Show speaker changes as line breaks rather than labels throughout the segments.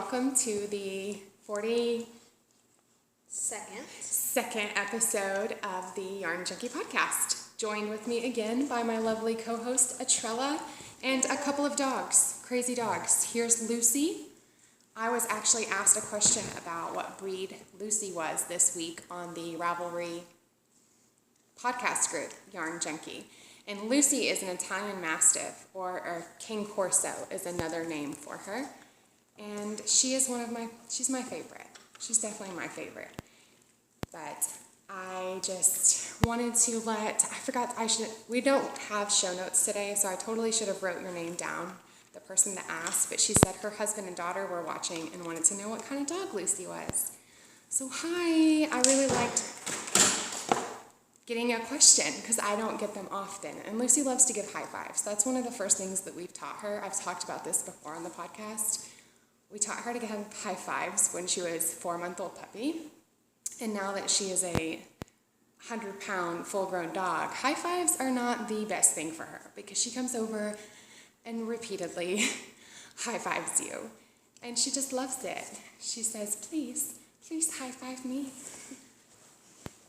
welcome to the 42nd episode of the Yarn Junkie podcast. Joined with me again by my lovely co-host Atrella and a couple of dogs, crazy dogs. Here's Lucy. I was actually asked a question about what breed Lucy was this week on the Ravelry podcast group, Yarn Junkie. And Lucy is an Italian Mastiff, or King Corso is another name for her. And she is she's my favorite. She's definitely my favorite. But I just wanted to we don't have show notes today, so I totally should have wrote your name down, the person that asked, but she said her husband and daughter were watching and wanted to know what kind of dog Lucy was. So hi, I really liked getting a question because I don't get them often. And Lucy loves to give high fives. That's one of the first things that we've taught her. I've talked about this before on the podcast. We taught her to give high fives when she was a 4-month-old puppy. And now that she is a 100-pound full-grown dog, high fives are not the best thing for her because she comes over and repeatedly high fives you. And she just loves it. She says, please high five me.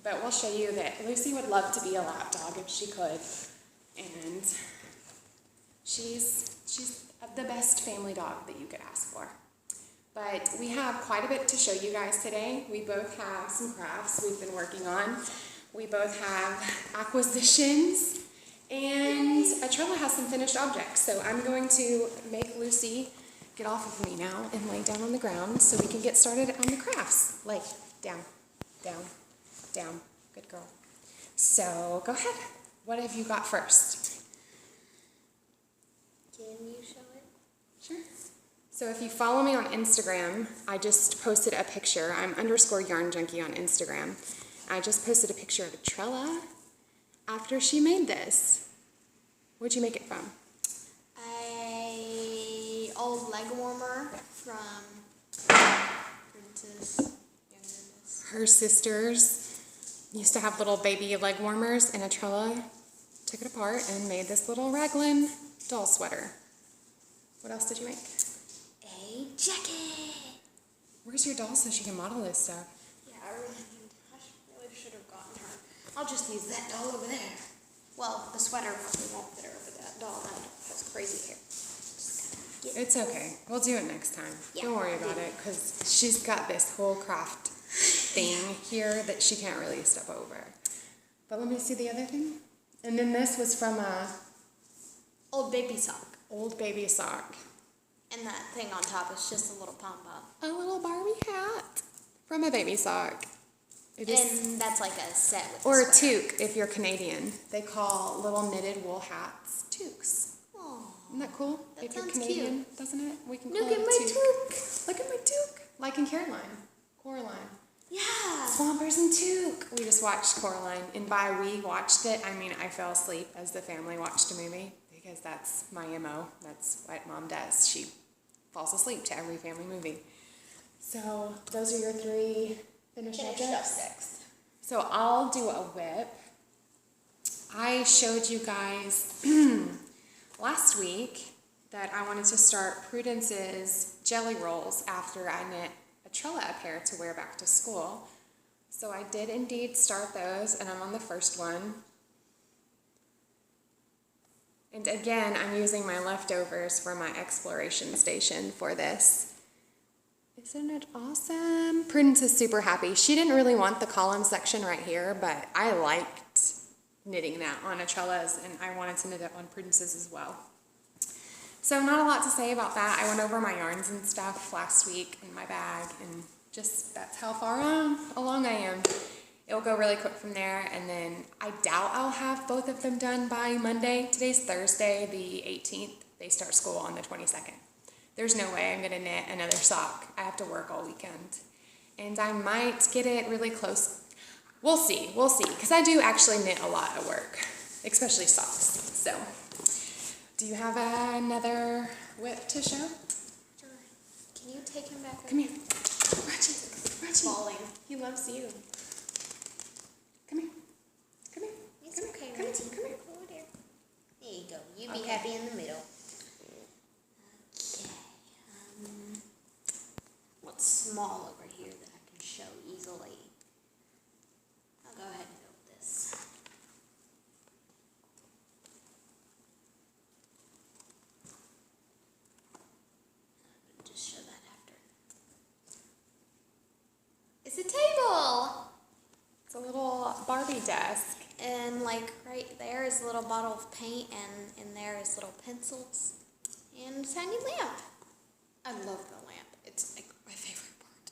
But we'll show you that Lucy would love to be a lap dog if she could. And she's the best family dog that you could ask for. But we have quite a bit to show you guys today. We both have some crafts we've been working on. We both have acquisitions. And Atrella has some finished objects. So I'm going to make Lucy get off of me now and lay down on the ground so we can get started on the crafts. Lay down, down. Down. Good girl. So, go ahead. What have you got first?
Can you show it?
Sure. So, if you follow me on Instagram, I just posted a picture. I'm _Yarn Junkie on Instagram. I just posted a picture of Atrella after she made this. What'd you make it from?
A old leg warmer from Princess.
Her sisters used to have little baby leg warmers, and Atrella took it apart and made this little raglan doll sweater. What else did you make?
A jacket.
Where's your doll so she can model this stuff?
Yeah, I really should have gotten her. I'll just use that doll over there. Well, the sweater probably won't fit her, but that doll has crazy hair.
It's okay. We'll do it next time. Yeah, don't worry about it, because she's got this whole craft thing here that she can't really step over. But let me see the other thing. And then this was from a
old baby sock.
Old baby sock.
And that thing on top is just a little pom-pom.
A little Barbie hat from a baby sock.
And that's like a set with
or a toque if you're Canadian. They call little knitted wool hats toques.
Oh,
isn't that cool?
That
if you're
sounds
Canadian,
cute.
Doesn't it? We can
Look
call
at
it
my
toque. Look at my toque. Like in Coraline.
yeah.
Swampers and Toque. We just watched Coraline, and by we watched it, I mean I fell asleep as the family watched a movie, because that's my MO. That's what Mom does. She falls asleep to every family movie. So those are your 3 finished objects. So I'll do a whip. I showed you guys last week that I wanted to start Prudence's jelly rolls after I knit Atrella a pair to wear back to school. So I did indeed start those, and I'm on the first one. And again, I'm using my leftovers for my exploration station for this. Isn't it awesome? Prudence is super happy. She didn't really want the column section right here, but I liked knitting that on Atrella's, and I wanted to knit it on Prudence's as well. So not a lot to say about that. I went over my yarns and stuff last week in my bag, and just that's how far along I am. It'll go really quick from there, and then I doubt I'll have both of them done by Monday. Today's Thursday, the 18th. They start school on the 22nd. There's no way I'm going to knit another sock. I have to work all weekend. And I might get it really close. We'll see, because I do actually knit a lot at work, especially socks. So, do you have another whip to show?
Sure. Can you take him back?
Come here. Ratchy.
Falling.
He loves you. Come here.
It's okay, Ratchy.
Come here.
Over there. There you go. You be happy in the middle. Okay. small over here that I can show easily. I'll go ahead and go with this. I'll just show that after. It's a table!
It's a little Barbie desk.
And like right there is a little bottle of paint, and in there is little pencils and a tiny lamp. I love the lamp. It's like my favorite part.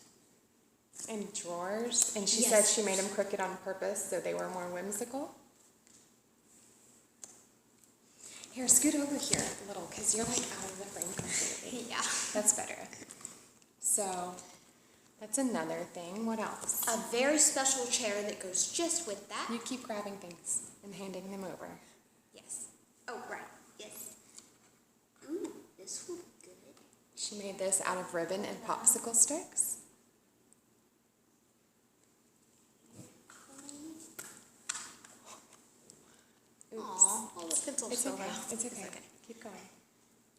And drawers. And she
Yes.
said she made them crooked on purpose so they were more whimsical. Here, scoot over here a little because you're like out of the frame completely.
Yeah.
That's better. So that's another thing. What else?
A very special chair that goes just with that.
You keep grabbing things and handing them over.
Yes. Oh, right. Yes. Ooh, this will be good.
She made this out of ribbon and popsicle sticks. Oops.
Aw, all the pencils
It's
fell
okay.
out.
It's okay. Keep going.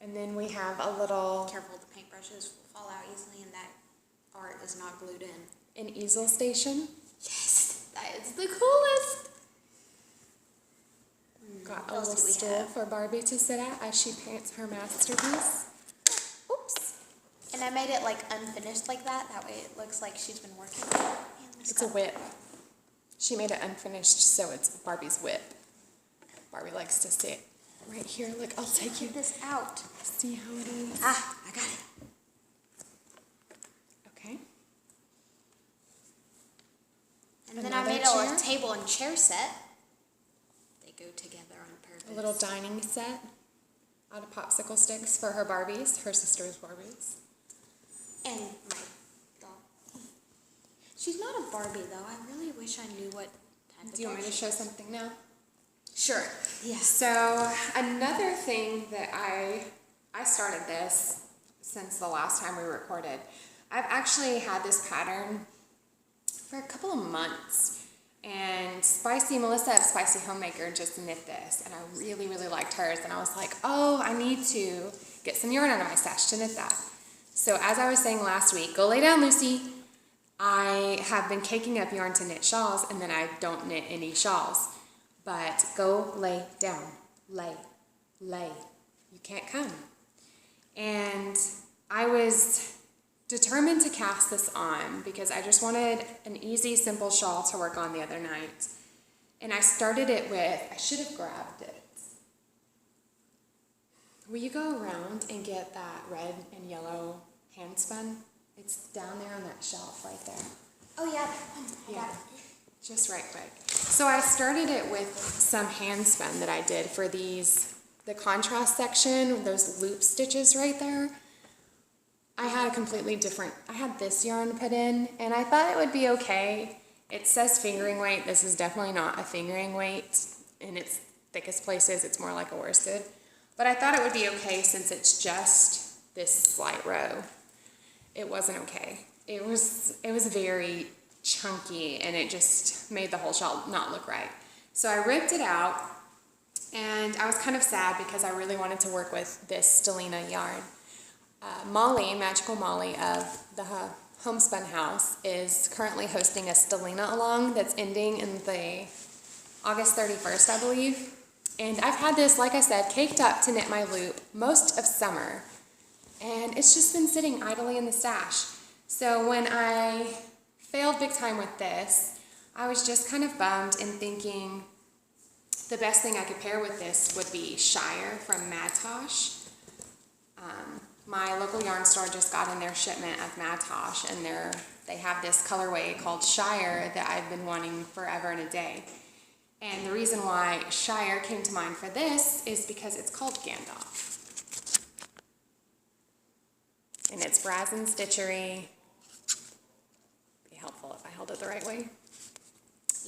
And then we have a little
Careful, the paintbrushes will fall out easily, and that art is not glued in.
an easel station.
Yes, that is the coolest.
Got
What
a
else
little
do we
stool
have?
for Barbie to sit at as she paints her masterpiece. Oops.
And I made it like unfinished like that. That way it looks like she's been working. Man,
It's a whip. She made it unfinished, so it's Barbie's whip. Barbie likes to sit right here. Look, I'll take you.
Take this out.
See how it is.
Ah, I got it.
Okay.
And then I
Another
made
chair?
a table and chair set. They go together on purpose.
A little dining set out of popsicle sticks for her Barbies, her sister's Barbies.
And my doll. She's not a Barbie though. I really wish I knew what type of
Do you want
doll
me to
she
show
is.
something now?
Sure. Yes.
So another thing that I started this since the last time we recorded. I've actually had this pattern for a couple of months, and Melissa of Spicy Homemaker just knit this, and I really, really liked hers, and I was like, oh, I need to get some yarn out of my stash to knit that. So as I was saying last week, go lay down, Lucy. I have been caking up yarn to knit shawls, and then I don't knit any shawls. But go lay down. Lay. You can't come. And I was determined to cast this on because I just wanted an easy, simple shawl to work on the other night. And I started it with, I should have grabbed it. Will you go around and get that red and yellow hand spun? It's down there on that shelf right there.
Oh yeah, that one. I got it.
Just right quick. So I started it with some hand spun that I did for the contrast section, those loop stitches right there. I had I had this yarn put in, and I thought it would be okay. It says fingering weight. This is definitely not a fingering weight. In its thickest places, it's more like a worsted. But I thought it would be okay since it's just this slight row. It wasn't okay. It was very chunky, and it just made the whole shawl not look right. So I ripped it out, and I was kind of sad because I really wanted to work with this Stellina yarn. Molly, Magical Molly of the Homespun House, is currently hosting a Stellina along that's ending in the August 31st, I believe. And I've had this, like I said, caked up to knit my loop most of summer, and it's just been sitting idly in the stash. So when I failed big time with this, I was just kind of bummed and thinking the best thing I could pair with this would be Shire from Mad Tosh. My local yarn store just got in their shipment of Mad Tosh, and they have this colorway called Shire that I've been wanting forever and a day. And the reason why Shire came to mind for this is because it's called Gandalf. And it's Brazen Stitchery. Be helpful if I held it the right way.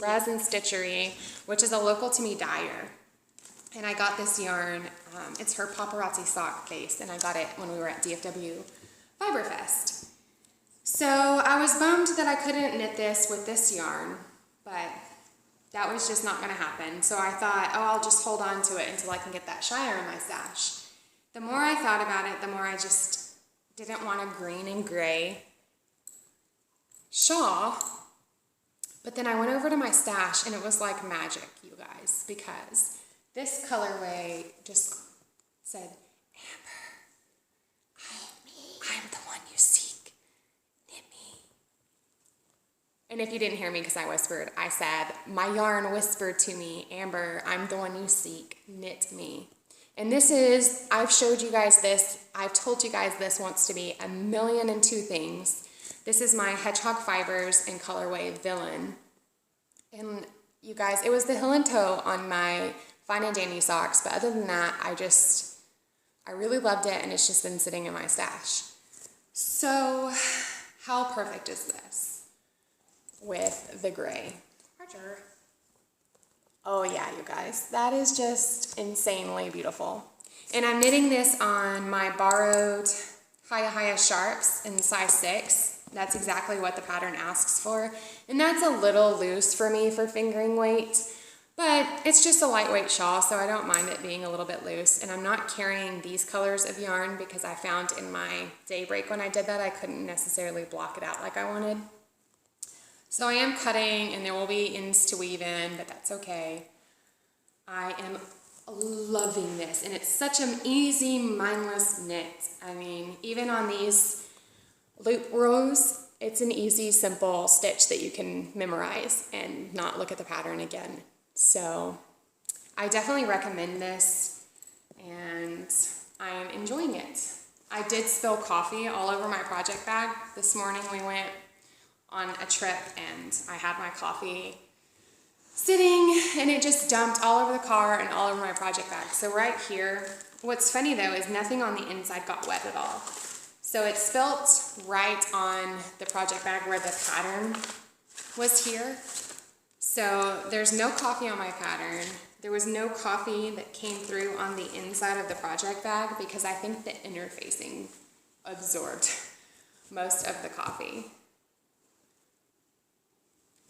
Brazen Stitchery, which is a local to me dyer. And I got this yarn, it's her paparazzi sock base, and I got it when we were at DFW Fiberfest. So I was bummed that I couldn't knit this with this yarn, but that was just not going to happen. So I thought, oh, I'll just hold on to it until I can get that Shire in my stash. The more I thought about it, the more I just didn't want a green and gray shawl. But then I went over to my stash and it was like magic, you guys, because this colorway just said, Amber, I'm the one you seek. Knit me. And if you didn't hear me because I whispered, I said, my yarn whispered to me, Amber, I'm the one you seek. Knit me. And this is, I've showed you guys this, I've told you guys this wants to be 1,000,002 things. This is my Hedgehog Fibers in colorway Villain. And you guys, it was the heel and toe on my Fine and Dandy socks, but other than that, I really loved it, and it's just been sitting in my stash. So, how perfect is this with the gray? Roger. Oh yeah, you guys, that is just insanely beautiful. And I'm knitting this on my borrowed Hiya Sharps in size 6. That's exactly what the pattern asks for. And that's a little loose for me for fingering weight, but it's just a lightweight shawl, so I don't mind it being a little bit loose. And I'm not carrying these colors of yarn because I found in my daybreak when I did that, I couldn't necessarily block it out like I wanted. So I am cutting, and there will be ends to weave in, but that's okay. I am loving this, and it's such an easy, mindless knit. I mean, even on these loop rows, it's an easy, simple stitch that you can memorize and not look at the pattern again. So I definitely recommend this, and I'm enjoying it. I did spill coffee all over my project bag. This morning we went on a trip and I had my coffee sitting and it just dumped all over the car and all over my project bag. So right here, what's funny though is nothing on the inside got wet at all. So it spilt right on the project bag where the pattern was here. So there's no coffee on my pattern. There was no coffee that came through on the inside of the project bag because I think the interfacing absorbed most of the coffee.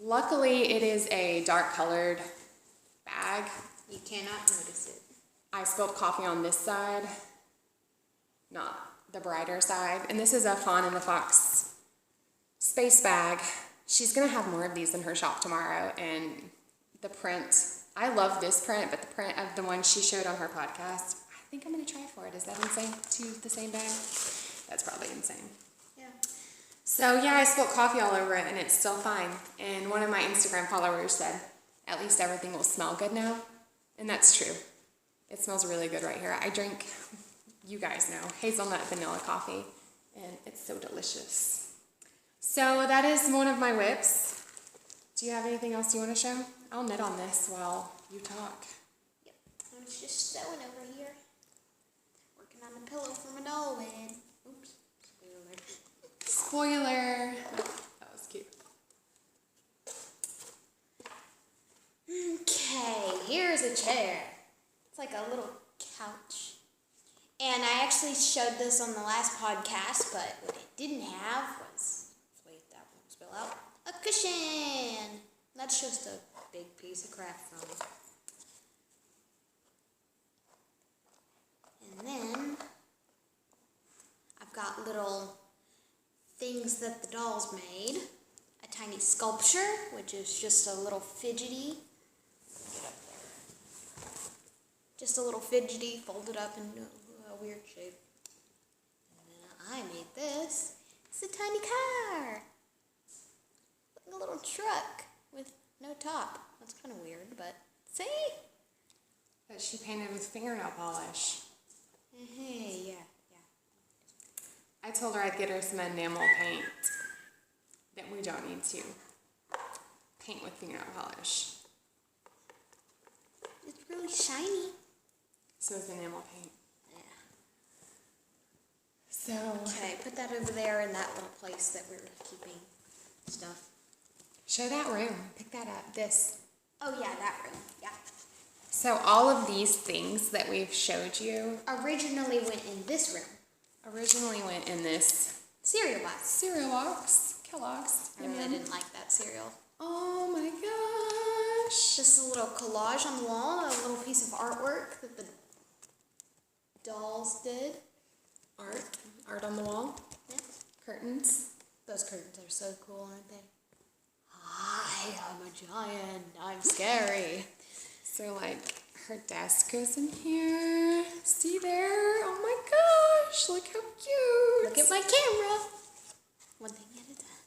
Luckily, it is a dark colored bag.
You cannot notice it.
I spilled coffee on this side, not the brighter side. And this is a Fawn and the Fox space bag. She's gonna have more of these in her shop tomorrow. And the print, I love this print, but the print of the one she showed on her podcast, I think I'm gonna try for it. Is that insane to use the same bag? That's probably insane.
Yeah.
So yeah, I spilled coffee all over it and it's still fine. And one of my Instagram followers said, at least everything will smell good now. And that's true. It smells really good right here. I drink, you guys know, hazelnut vanilla coffee, and it's so delicious. So that is one of my whips. Do you have anything else you want to show? I'll knit on this while you talk.
Yep. I was just sewing over here. Working on the pillow for my doll bed. Oops.
Spoiler. That was cute.
Okay, here's a chair. It's like a little couch. And I actually showed this on the last podcast, but what it didn't have was, wait, that won't spill out, a cushion. That's just a big piece of craft foam. And then I've got little things that the dolls made. A tiny sculpture, which is just a little fidgety. Get up there. Just a little fidgety folded up into a weird shape. And then I made this. It's a tiny car. Like a little truck with no top. That's kind of weird, but see?
That she painted with fingernail polish.
Hey, yeah.
I told her I'd get her some enamel paint that we don't need to paint with fingernail polish.
It's really shiny.
So is enamel paint.
Yeah.
So,
Okay, put that over there in that little place that we're keeping stuff.
show that room. Pick that up. This.
Oh yeah, that room. Yeah.
So all of these things that we've showed you
Originally went in this room.
originally went in this
Cereal box.
cereal box, Kellogg's.
I really didn't like that cereal.
Oh my gosh.
Just a little collage on the wall, a little piece of artwork that the dolls did.
Art on the wall,
Yeah.
curtains.
Those curtains are so cool, aren't they? Hi, I'm a giant. I'm scary.
So like her desk goes in here. See there? Oh my gosh, look how cute.
Look at my camera. One thing at a time.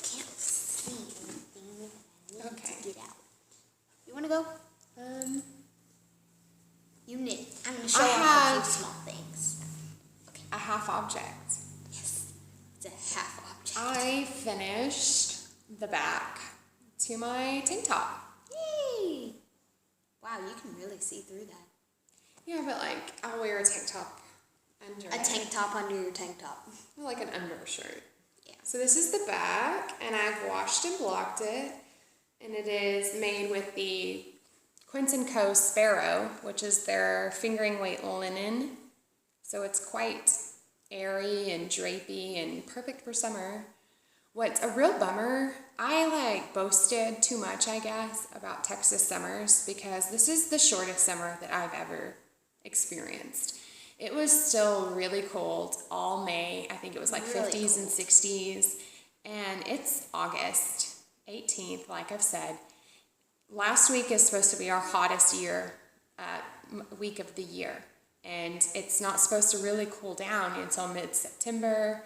Can't see anything. I need to get out. You want to go? You knit. I'm going to show off a few small things. Okay.
A half object.
Yes. It's a half object.
I finished the back to my tank top.
Yay! Wow, you can really see through that.
Yeah, but like I'll wear a tank top under
A tank top under your tank top.
like an undershirt.
Yeah.
So this is the back, and I've washed and blocked it, and it is made with the Quince & Co. Sparrow, which is their fingering weight linen. So it's quite airy and drapey and perfect for summer. What's a real bummer, I like boasted too much, I guess, about Texas summers because this is the shortest summer that I've ever experienced. It was still really cold all May. I think it was like
Really
50s
cold.
and 60s. And it's August 18th, like I've said. Last week is supposed to be our hottest week of the year. And it's not supposed to really cool down until mid-September.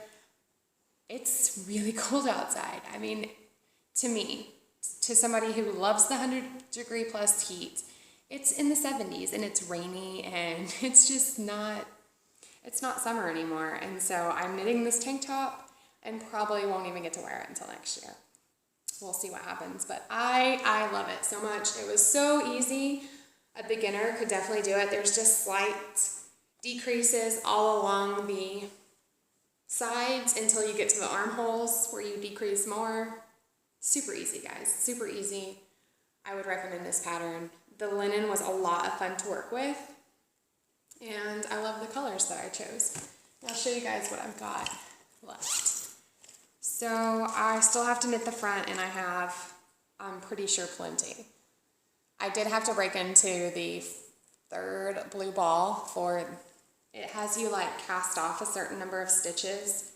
It's really cold outside. I mean, to me, to somebody who loves the 100-degree plus heat, it's in the 70s and it's rainy and it's just not summer anymore. And so I'm knitting this tank top and probably won't even get to wear it until next year. We'll see what happens, but I love it so much. It was so easy. A beginner could definitely do it. There's just slight decreases all along the sides until you get to the armholes where you decrease more. Super easy, guys, super easy. I would recommend this pattern. The linen was a lot of fun to work with, and I love the colors that I chose. I'll show you guys what I've got left. So I still have to knit the front, and I have, I'm pretty sure, plenty. I did have to break into the third blue ball for, it has you like cast off a certain number of stitches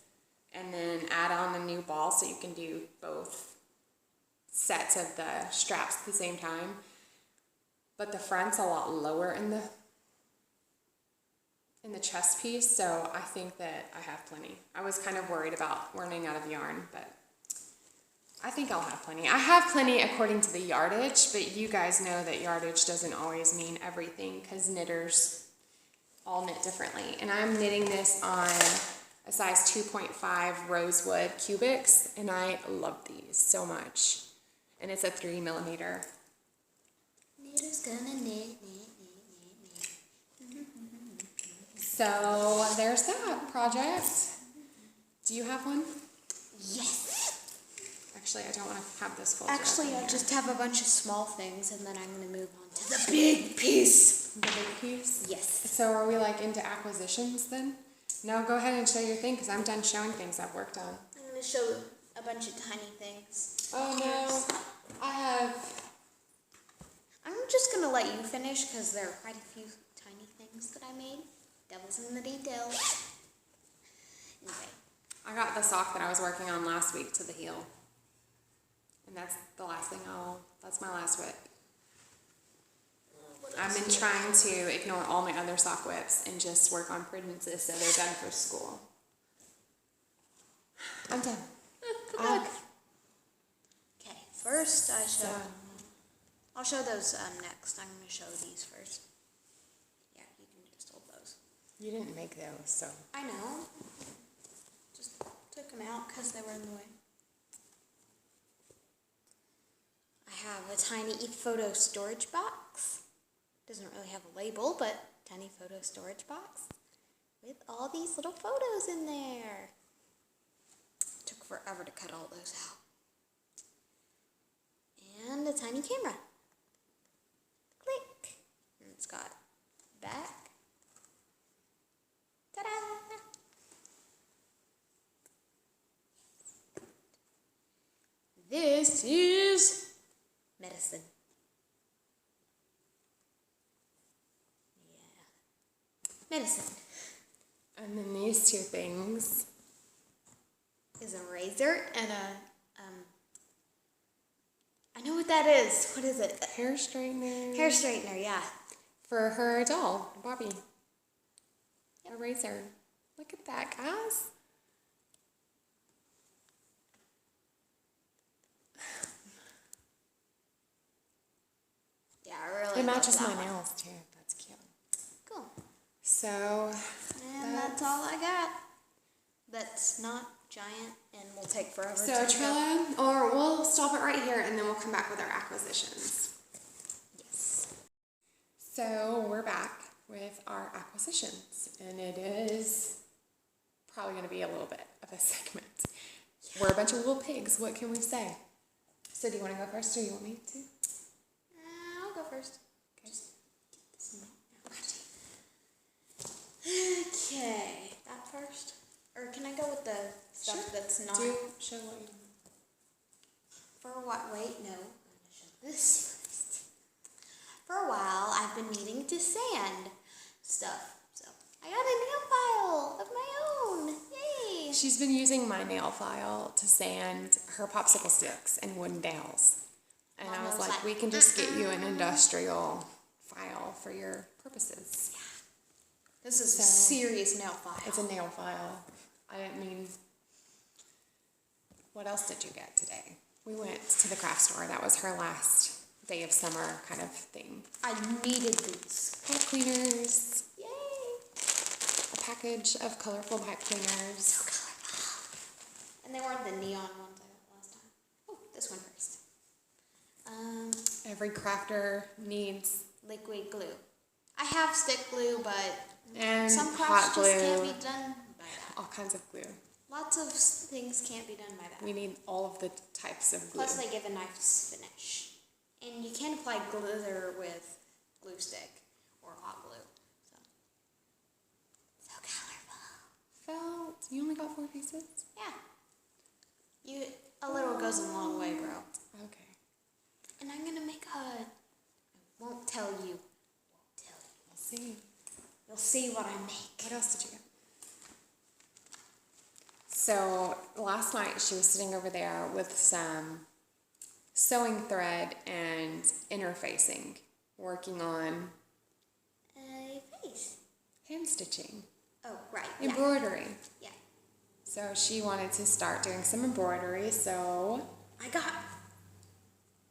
and then add on a new ball so you can do both sets of the straps at the same time. But the front's a lot lower in the chest piece, so I think that I have plenty. I was kind of worried about running out of yarn, but I think I'll have plenty. I have plenty according to the yardage, but you guys know that yardage doesn't always mean everything because knitters all knit differently. And I'm knitting this on a size 2.5 rosewood cubics, and I love these so much. And it's a 3mm.
Knitter's gonna knit.
So there's that project. Do you have one?
Yes.
Actually, I don't want to have this folder.
Actually, I just have a bunch of small things, and then I'm gonna move on to the big piece.
The big piece?
Yes.
So are we like into acquisitions then? No, go ahead and show your thing because I'm done showing things I've worked on.
I'm gonna show a bunch of tiny things.
Oh no,
I'm just gonna let you finish because there are quite a few tiny things that I made. Devil's in the details. Anyway.
I got the sock that I was working on last week to the heel. And that's the last thing that's my last whip. I've been trying to ignore all my other sock whips and just work on Prudence's so they're done for school. I'm done.
Good luck. Okay, first I'll show those next. I'm going to show these first. Yeah, you can just hold those.
You didn't make those, so.
I know. Just took them out because they were in the way. I have a tiny photo storage box. Doesn't really have a label, but tiny photo storage box with all these little photos in there. Took forever to cut all those out. And a tiny camera. Click. And it's got back. Ta-da! This is medicine. Yeah. Medicine.
And then these two things
is a razor and I know what that is. What is it?
hair straightener.
Hair straightener, yeah.
For her doll, Bobby. A razor. Look at that, guys.
Yeah, I really
It
love
matches
that
my
one.
nails too. That's cute.
Cool.
So,
And that's all I got. That's not giant and will take forever
so
to pick up.
Atrella, or we'll stop it right here and then we'll come back with our acquisitions.
Yes.
So we're back with our acquisitions, and it is probably going to be a little bit of a segment. We're a bunch of little pigs. What can we say? So do you want to go first, or you want me to?
I'll go first.
Okay.
Just get this ready. Okay, that first? Or can I go with the stuff
Sure.
that's not...
Do show what you
For what? Wait, no. I'm going to show this first. For a while, I've been needing to sand stuff. So, I got a nail file of my own. Yay!
She's been using my nail file to sand her popsicle sticks and wooden dowels. And I was like, we can just get you an industrial file for your purposes.
This is a
So,
serious nail file.
It's a nail file. I didn't mean... What else did you get today? We went to the craft store. That was her last day of summer kind of thing.
I needed these.
Pipe cleaners.
Yay!
A package of colorful pipe cleaners.
So colorful. And they weren't the neon ones I got last time. Oh, this one first.
Every crafter needs...
Liquid glue. I have stick glue, but
And
some
hot
crafts
glue.
just can't be done by that.
All kinds of glue.
Lots of things can't be done by that.
We need all of the types of glue.
Plus, they give a nice finish. And you can apply glitter with glue stick or hot glue. So colorful.
Felt. You only got 4 pieces?
Yeah. A little goes a long way, bro.
Okay.
And I'm gonna make a. I won't tell you.
We'll see.
You'll see what I make.
What else did you get? So last night she was sitting over there with some sewing thread and interfacing, working on
A face.
hand stitching,
Oh, right. Yeah.
embroidery.
Yeah.
So she wanted to start doing some embroidery, so
I got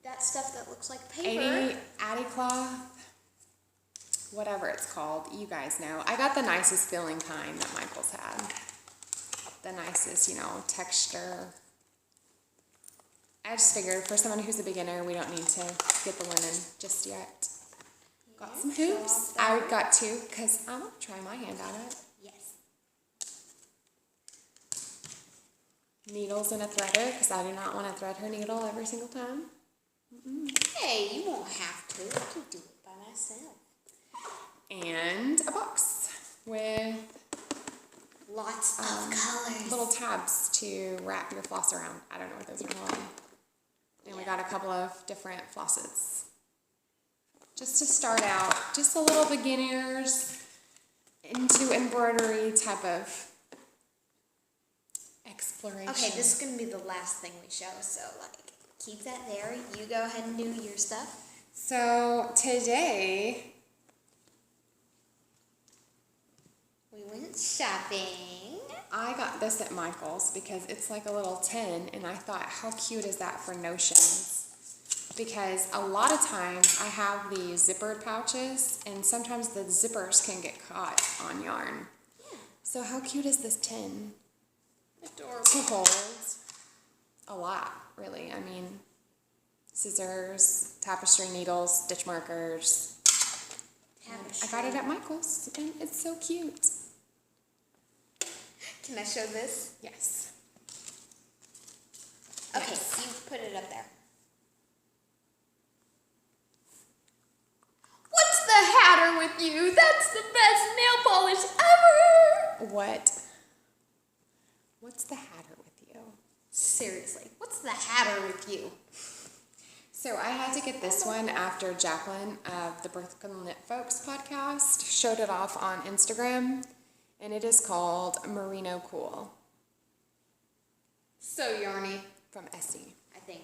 that stuff that looks like paper.
80 Addy cloth, whatever it's called, you guys know. I got the nicest feeling kind that Michael's had. The nicest, texture. I just figured for someone who's a beginner, we don't need to get the linen just yet. Got some
show
hoops.
off that.
I got 2 because I want to try my hand at it.
Yes.
Needles and a threader because I do not want to thread her needle every single time.
Hey, you won't have to. I can do it by myself.
And a box with
Lots of colors.
little tabs to wrap your floss around. I don't know what those are called. And we got a couple of different flosses. Just to start out, just a little beginners into embroidery type of exploration.
Okay, this is going to be the last thing we show, so, keep that there. You go ahead and do your stuff.
So today,
We went shopping.
I got this at Michael's because it's like a little tin, and I thought, how cute is that for notions? Because a lot of times I have these zippered pouches, and sometimes the zippers can get caught on yarn.
Yeah.
So how cute is this tin
Adorable.
to hold a lot, really? I mean, scissors, tapestry needles, stitch markers. I got it at Michael's, and it's so cute.
Can I show this?
Yes.
Okay,
Yes.
you put it up there. What's the hatter with you? That's the best nail polish ever!
What's the hatter with you?
Seriously, what's the hatter with you?
So I had to get this one after Jacqueline of the Brooklyn Knit Folks podcast showed it off on Instagram, and it is called Merino Cool.
So yarny,
from Essie.
I think.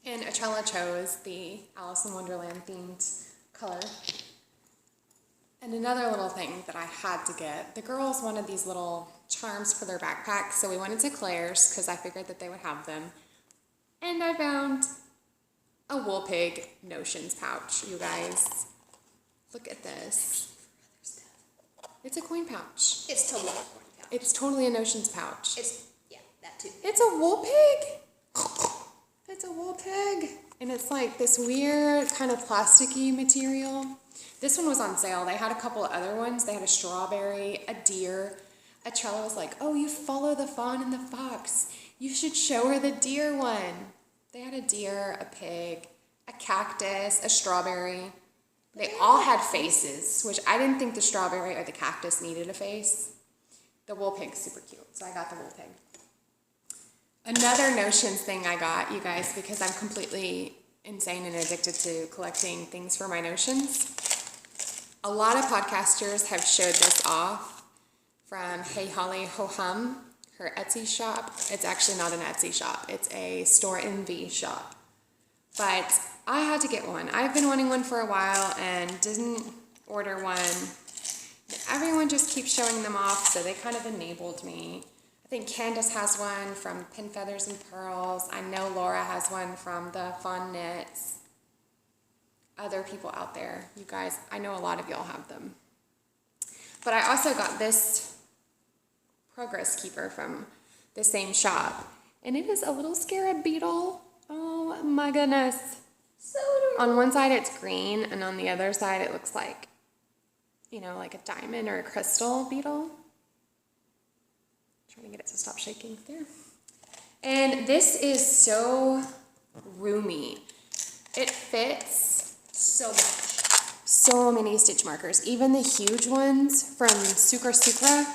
And Atrella chose the Alice in Wonderland themed color. And another little thing that I had to get, the girls wanted these little charms for their backpack, so we went into Claire's because I figured that they would have them. And I found a Wool Pig Notions pouch, you guys. Look at this. It's a coin pouch.
It's totally a coin pouch.
It's totally a Notions pouch.
Yeah, that too.
It's a wool pig. It's a wool pig. And it's like this weird kind of plasticky material. This one was on sale. They had a couple of other ones. They had a strawberry, a deer. Atrella was like, oh, you follow the fawn and the fox. You should show her the deer one. They had a deer, a pig, a cactus, a strawberry. They all had faces, which I didn't think the strawberry or the cactus needed a face. The wool pig's super cute, so I got the wool pig. Another Notions thing I got, you guys, because I'm completely insane and addicted to collecting things for my Notions. A lot of podcasters have showed this off from Hey Holly Ho Hum, her Etsy shop. It's actually not an Etsy shop. It's a Store NV shop. But I had to get one. I've been wanting one for a while and didn't order one. Everyone just keeps showing them off, so they kind of enabled me. I think Candace has one from Pin Feathers and Pearls. I know Laura has one from the Fawn Knits. Other people out there, you guys, I know a lot of y'all have them. But I also got this Progress Keeper from the same shop. And it is a little scarab beetle. Oh my goodness.
So adorable.
On one side it's green, and on the other side it looks like, you know, like a diamond or a crystal beetle. Trying to get it to stop shaking there. And this is so roomy. It fits
So much.
so many stitch markers, even the huge ones from Sucra.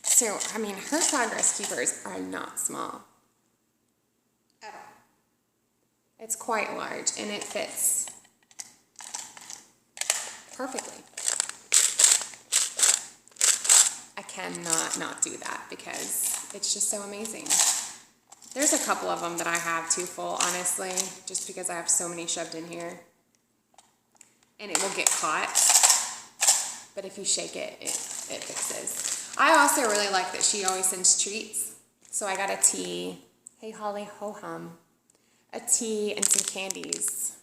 So, I mean, her Progress Keepers are not small.
At all.
It's quite large, and it fits perfectly. I cannot not do that because it's just so amazing. There's a couple of them that I have too full, honestly, just because I have so many shoved in here. And it will get caught, but if you shake it, it fixes. I also really like that she always sends treats. So I got a tea. Hey Holly Ho Hum. A tea and some candies.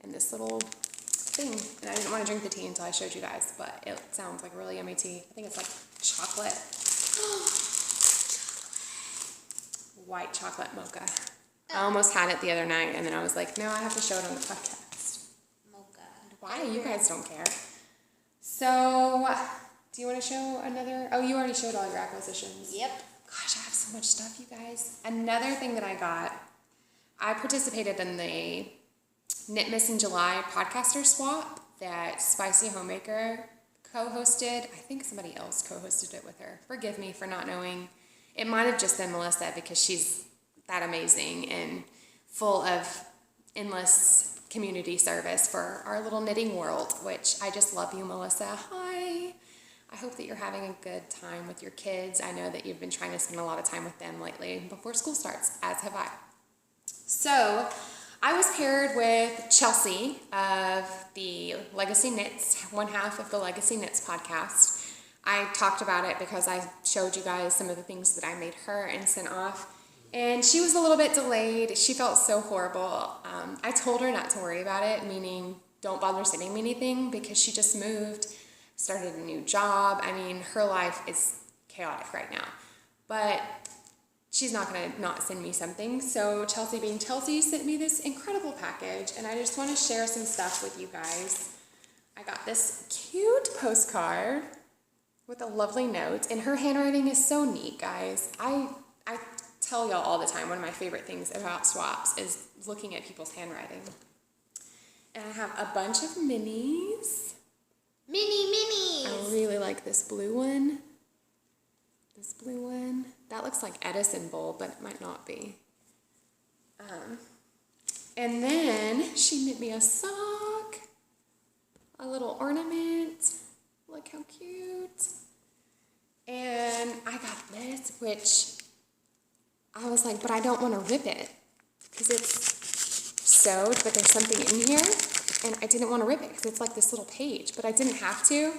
And this little thing. And I didn't want to drink the tea until I showed you guys, but it sounds like really yummy tea. I think it's like chocolate. White chocolate mocha. I almost had it the other night, and then I was like, no, I have to show it on the podcast.
Mocha.
Why? You guys don't care. So, do you want to show another? Oh, you already showed all your acquisitions.
Yep.
Gosh, I have so much stuff, you guys. Another thing that I got, I participated in the Knit Miss in July podcaster swap that Spicy Homemaker co-hosted. I think somebody else co-hosted it with her. Forgive me for not knowing. It might have just been Melissa because she's that amazing and full of endless community service for our little knitting world, which I just love you, Melissa. Hi. I hope that you're having a good time with your kids. I know that you've been trying to spend a lot of time with them lately before school starts, as have I. So I was paired with Chelsea of the Legacy Knits, one half of the Legacy Knits podcast. I talked about it because I showed you guys some of the things that I made her and sent off. And she was a little bit delayed. She felt so horrible. I told her not to worry about it, meaning don't bother sending me anything because she just moved, started a new job. I mean, her life is chaotic right now. But she's not going to not send me something. So Chelsea being Chelsea sent me this incredible package, and I just want to share some stuff with you guys. I got this cute postcard with a lovely note, and her handwriting is so neat, guys. I tell y'all all the time, one of my favorite things about swaps is looking at people's handwriting. And I have a bunch of minis.
Minis!
I really like this blue one. This blue one. That looks like Edison Bowl, but it might not be. And then she knit me a sock, a little ornament. Look how cute. And I got this, which I was like, but I don't want to rip it because it's sewed, but there's something in here. And I didn't want to rip it because it's like this little page, but I didn't have to.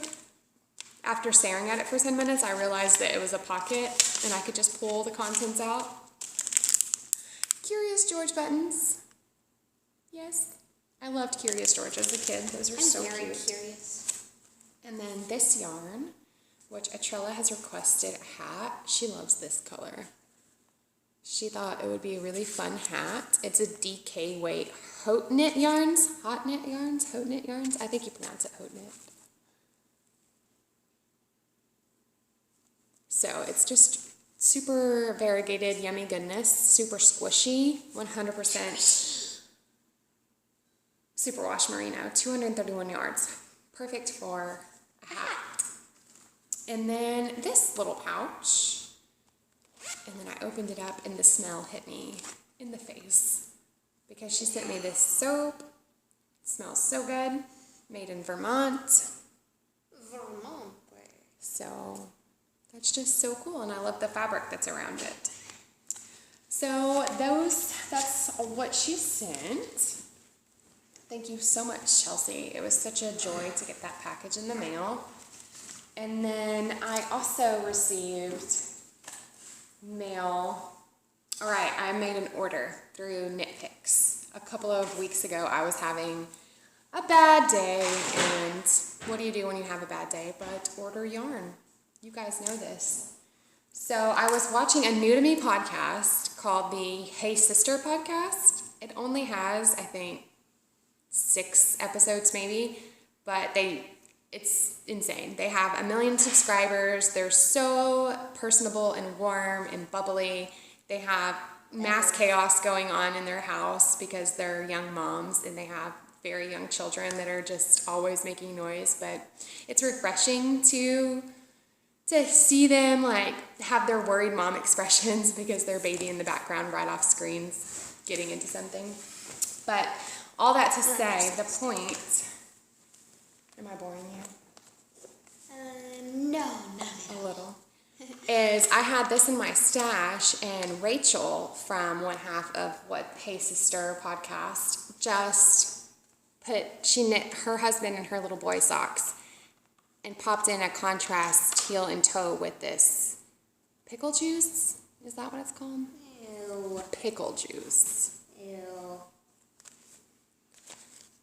After staring at it for 10 minutes, I realized that it was a pocket and I could just pull the contents out. Curious George buttons. Yes, I loved Curious George as a kid. Those are so cute.
I'm very curious.
And then this yarn, which Atrella has requested a hat. She loves this color. She thought it would be a really fun hat. It's a DK weight hot knit yarns. Hot knit yarns? Hot knit yarns? I think you pronounce it hot knit. So it's just super variegated, yummy goodness, super squishy, 100% superwash merino, 231 yards. Perfect for a hat. And then this little pouch, and then I opened it up and the smell hit me in the face because she sent me this soap. It smells so good, made in Vermont.
Vermont.
So that's just so cool, and I love the fabric that's around it. So that's what she sent. Thank you so much, Chelsea. It was such a joy to get that package in the mail. And then I also received mail. All right, I made an order through KnitPicks. A couple of weeks ago, I was having a bad day, and what do you do when you have a bad day but order yarn? You guys know this. So I was watching a New to Me podcast called the Hey Sister podcast. It only has, I think, 6 episodes maybe, but it's insane. They have 1 million subscribers. They're so personable and warm and bubbly. They have mass chaos going on in their house because they're young moms and they have very young children that are just always making noise, but it's refreshing to see them like have their worried mom expressions because their baby in the background right off screens getting into something. But all that to say, the point, am I boring you?
No, not
a little, is I had this in my stash, and Rachel from one half of what Hey Sister podcast she knit her husband and her little boy socks and popped in a contrast heel and toe with this pickle juice. Is that what it's called?
Ew.
Pickle juice.
Ew.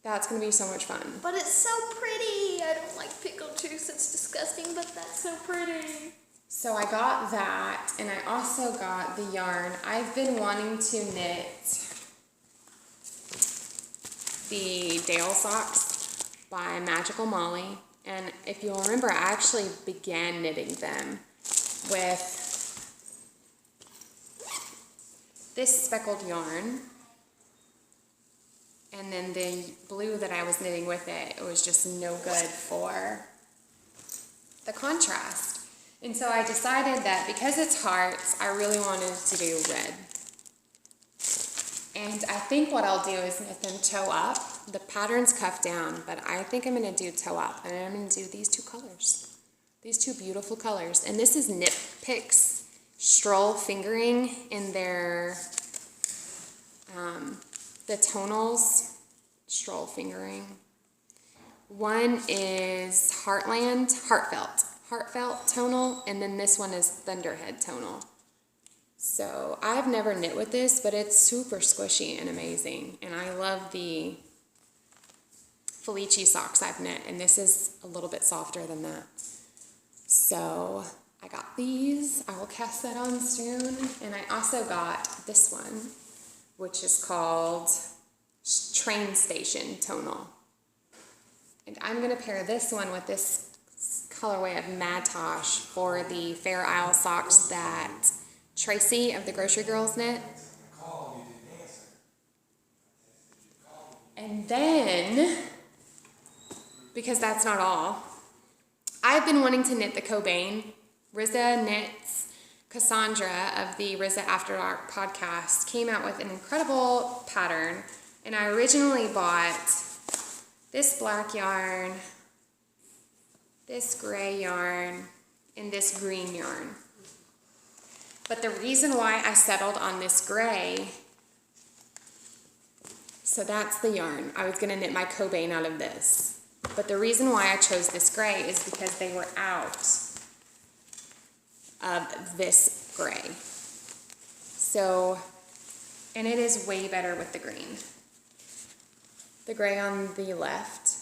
That's going to be so much fun.
But it's so pretty. I don't like pickle juice. It's disgusting, but that's so pretty.
So I got that, and I also got the yarn. I've been wanting to knit the Dale socks by Magical Molly. And if you'll remember, I actually began knitting them with this speckled yarn. And then the blue that I was knitting with it was just no good for the contrast. And so I decided that because it's hearts, I really wanted to do red. And I think what I'll do is knit them toe up. The pattern's cuffed down, but I think I'm going to do toe up. And I'm going to do these 2 colors. These 2 beautiful colors. And this is KnitPicks Stroll Fingering in their, the tonals, Stroll Fingering. One is Heartfelt tonal, and then this one is Thunderhead tonal. So I've never knit with this, but it's super squishy and amazing. And I love the Felici socks I've knit, and this is a little bit softer than that. So I got these. I will cast that on soon. And I also got this one, which is called Train Station Tonal. And I'm going to pair this one with this colorway of Madtosh for the Fair Isle socks that Tracy of the Grocery Girls knit. And then, because that's not all, I've been wanting to knit the Cobain. Riza Knits Cassandra of the Riza After Dark podcast came out with an incredible pattern, and I originally bought this black yarn, this gray yarn, and this green yarn. But the reason why I settled on this gray, so that's the yarn. I was gonna knit my Cobain out of this. But the reason why I chose this gray is because they were out of this gray. So, and it is way better with the green. The gray on the left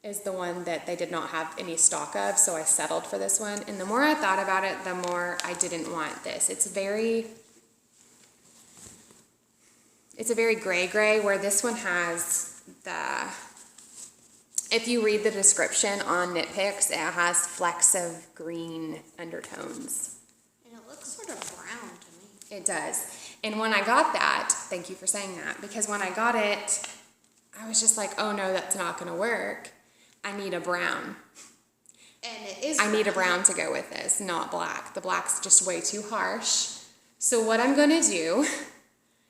is the one that they did not have any stock of, so I settled for this one. And the more I thought about it, the more I didn't want this. It's a very gray, where this one has the, if you read the description on Knit Picks, it has flecks of green undertones.
And it looks sort of brown to me.
It does. And when I got that, thank you for saying that, because when I got it, I was just like, oh no, that's not gonna work. I need a brown.
And it is
I need a brown to go with this, not black. The black's just way too harsh. So what I'm gonna do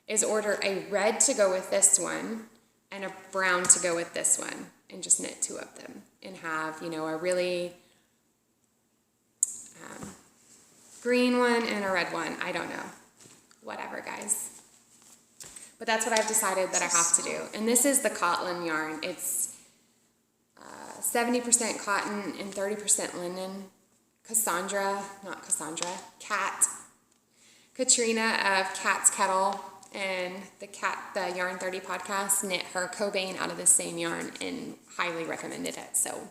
is order a red to go with this one and a brown to go with this one, and just knit two of them and have, you know, a really green one and a red one. I don't know. Whatever, guys. But that's what I've decided that I have to do. And this is the Cotton yarn. It's 70% cotton and 30% linen. Katrina of Cat's Kettle and the Yarn 30 podcast knit her Cobain out of the same yarn and highly recommended it. So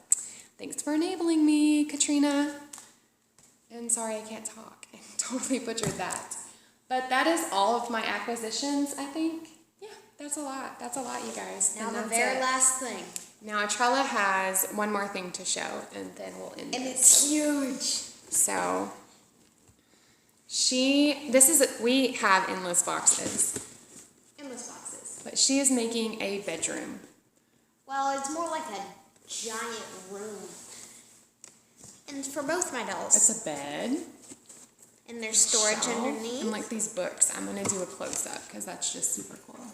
thanks for enabling me, Katrina. And sorry I can't talk. I totally butchered that. But that is all of my acquisitions, I think. Yeah, that's a lot. That's a lot, you guys.
Now the very last thing.
Now Atrella has one more thing to show, and then we'll end
And
this.
it's huge.
So we have endless boxes, but she is making a bedroom.
Well, it's more like a giant room. And it's for both my dolls.
It's a bed.
And there's storage
shelf,
underneath.
and like these books. I'm gonna do a close-up because that's just super cool.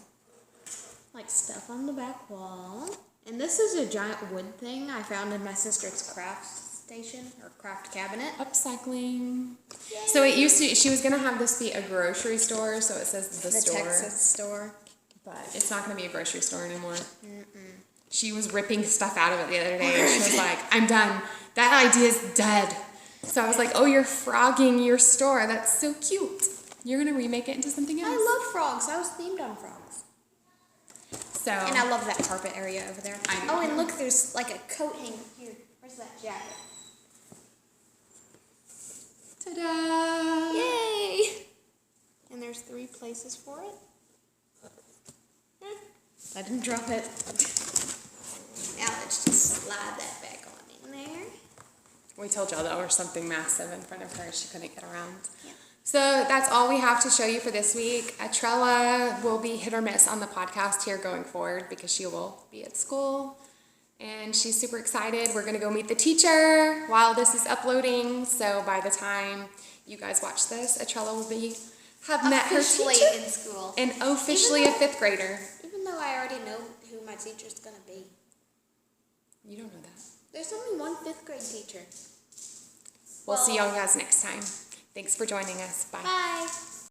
Like stuff on the back wall. And this is a giant wood thing I found in my sister's craft station or craft cabinet.
Upcycling.
Yay.
So it used to, she was gonna have this be a grocery store, so it says the store.
Texas store.
But it's not gonna be a grocery store anymore. Mm-mm. She was ripping stuff out of it the other day, and she was like, I'm done. That idea is dead. So I was like, oh, you're frogging your store. That's so cute. You're going to remake it into something else.
I love frogs. I was themed on frogs.
So.
And I love that carpet area over there.
I
Oh, and look, there's like a coat hanger here. Where's that jacket?
Ta-da!
Yay! And there's 3 places for it. I didn't drop it. Now let's just slide that back on in there.
We told y'all there was something massive in front of her. She couldn't get around.
Yeah.
So that's all we have to show you for this week. Atrella will be hit or miss on the podcast here going forward because she will be at school. And she's super excited. We're going to go meet the teacher while this is uploading. So by the time you guys watch this, Atrella will have met her teacher.
in school.
And officially a 5th grader.
Even though I already know who my teacher's going to be.
You don't know that.
There's only one 5th grade teacher.
We'll see y'all guys next time. Thanks for joining us. Bye.
Bye.